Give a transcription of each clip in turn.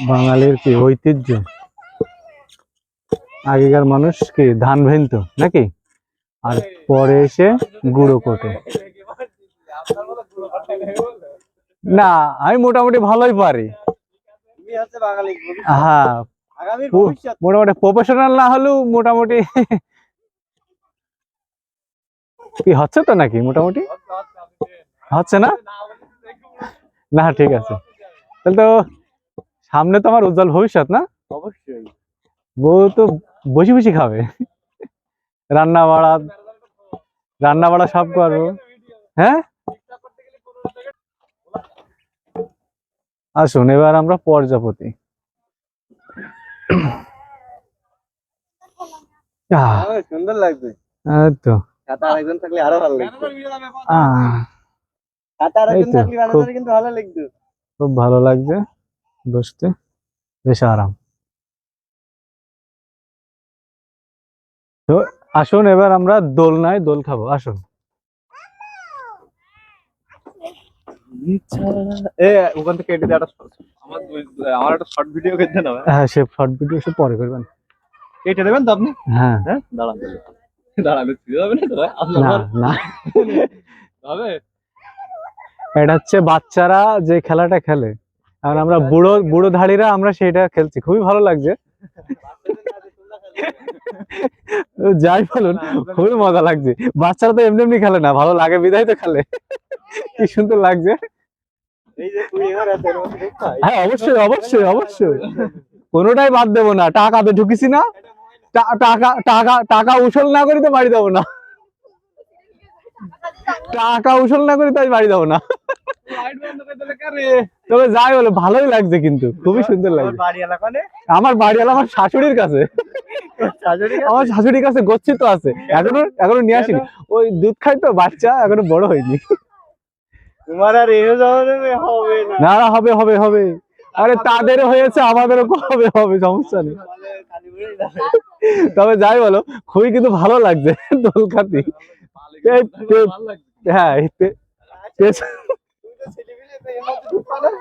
বাঙালির কি ঐতিহ্য, আগেকার মানুষ কি ধান ভেনতো নাকি, আর পরে এসে গুঁড়ো কোটে। না, আমি মোটামুটি ভালোই পারি। হ্যাঁ, মোটামুটি প্রফেশনাল না হলেও মোটামুটি কি হচ্ছে তো নাকি, মোটামুটি হচ্ছে না। না ঠিক আছে, তাহলে তো সামনে তো আমার উজ্জ্বল ভবিষ্যৎ না। অবশ্যই বউ তো বসে বসে খাবে, রান্না বাড়া সব করবো। হ্যাঁ, আসুন এবার আমরা প্রজাপতি। সুন্দর লাগবে তো সাথে আরেকজন থাকলে আরো ভালো লাগবে। কিন্তু ভালো লাগবে, খুব ভালো লাগছে বসতে, বেশ আরাম। তো আসুন এবার আমরা দোলনায় দোল খাবো, আসুন। ওখান থেকে কেটে দিয়ে আমার একটা শর্ট ভিডিও কেটে দেন। হ্যাঁ, সে শর্ট ভিডিও সে পরে করবেন, কেটে দেবেন তো আপনি। হ্যাঁ হ্যাঁ দাঁড়ান দাঁড়ালে যাবে না তো না না, হবে। এটা হচ্ছে বাচ্চারা যে খেলাটা খেলে, আর আমরা বুড়ো ধাড়িরা আমরা সেটা খেলছি, খুবই ভালো লাগছে। যাই বলুন, খুবই মজা লাগছে। বাচ্চারা তো এমনি এমনি খেলে না, ভালো লাগে বিধায় তো খেলে। কি সুন্দর লাগছে। হ্যাঁ অবশ্যই অবশ্যই অবশ্যই, কোনোটাই বাদ দেবো না। টাকা তো ঢুকিছি না, টাকা টাকা টাকা উসল না করি তো বাড়ি দেবো না, টাকা উসল না করি তাই বাড়ি দেবো না। তবে যাই বলো ভালোই লাগছে, কিন্তু খুবই সুন্দর লাগছে। আমার বাড়িওয়ালা আমার শাশুড়ির কাছে, আমার শাশুড়ির কাছে গচ্ছিত আছে, এখনো নিয়ে আসিনি। ওই দুধ খাই তো বাচ্চা, এখনো বড় হয়নি। তোমার আর হবে না না, হবে হবে হবে, আরে তাদেরও হয়েছে আমাদেরও হবে হবে, সমস্যা নেই। তবে যাই বলো খুবই কিন্তু ভালো লাগছে দোল খাতি।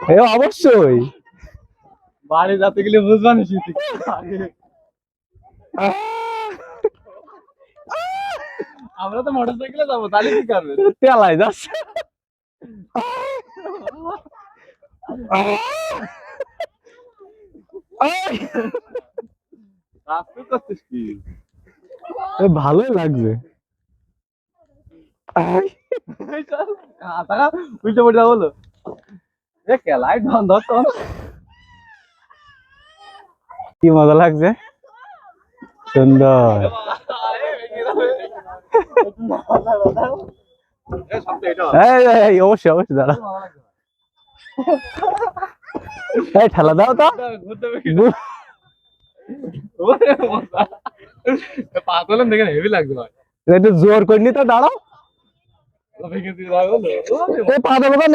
হ্যাঁ অবশ্যই, বাড়ি যাতে গেলে বুঝবানি আমরা তো মোটর সাইকেলে যাবো, তাহলে কি করবে? তেলায় যাচ্ছে। ভালোই লাগছে। উল্টে পড়ে যাবো বলো, লাইট বন্ধ তো। কি মজা লাগছে, সুন্দর। অবশ্যই অবশ্যই, দাঁড়া ঠেলা দাও তো, পাতলেন দেখেন হেভি লাগছে ভাই, একটু জোর করিনি তো, দাঁড়াও। পা দেবো কেন,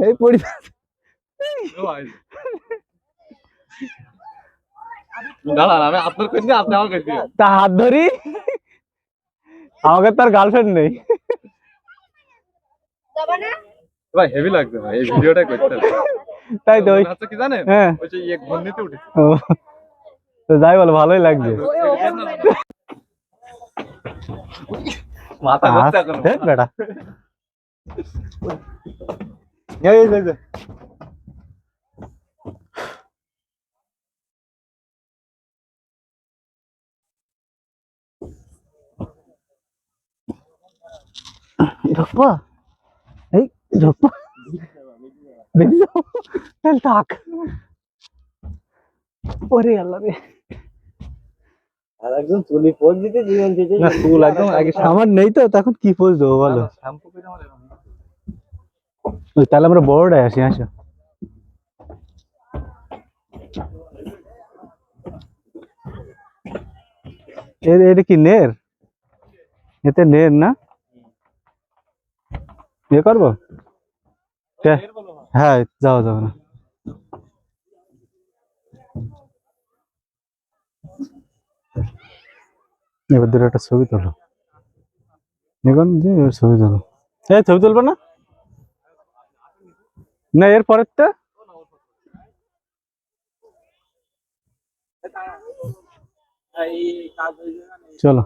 এই পড়ি দাঁড়ান, আমি আপনার কইনি, আপনি আমার কইছি। তা হাত ধরি, আমাকে তার গার্লফ্রেন্ড নেই। ভাই হেভি লাগছে ভাই, এই ভিডিওটা করতে হবে। তাই তো, আচ্ছা কি জানেন, হ্যাঁ ওই যে এক ঘন্টাতে উঠে তো যাই বলো ভালোই লাগছে। মাথা ঘুরছে এখন বেটা, এই যে ঢুকবো, এই ঢুকবো, দেখি তাহলে থাক। ওরে আল্লাহ রে, আর একজন চুলি পোজ দিতে জীবন দিতে না, চুল একদম আগে আমার নেই তো, তখন কি পোজ দেবো বলো। শ্যাম্পু করে আমার এরকম তাহলে আমরা বড়টাই আসি, আসো। এটা কি নের, এতে নের না, ইয়ে করবো। হ্যাঁ যাওয়া যাবে না, এবার দুটো একটা ছবি তোলো, এখন যে এবার ছবি তোলো। ছবি তুলবো না, না এর পরেরটা চলো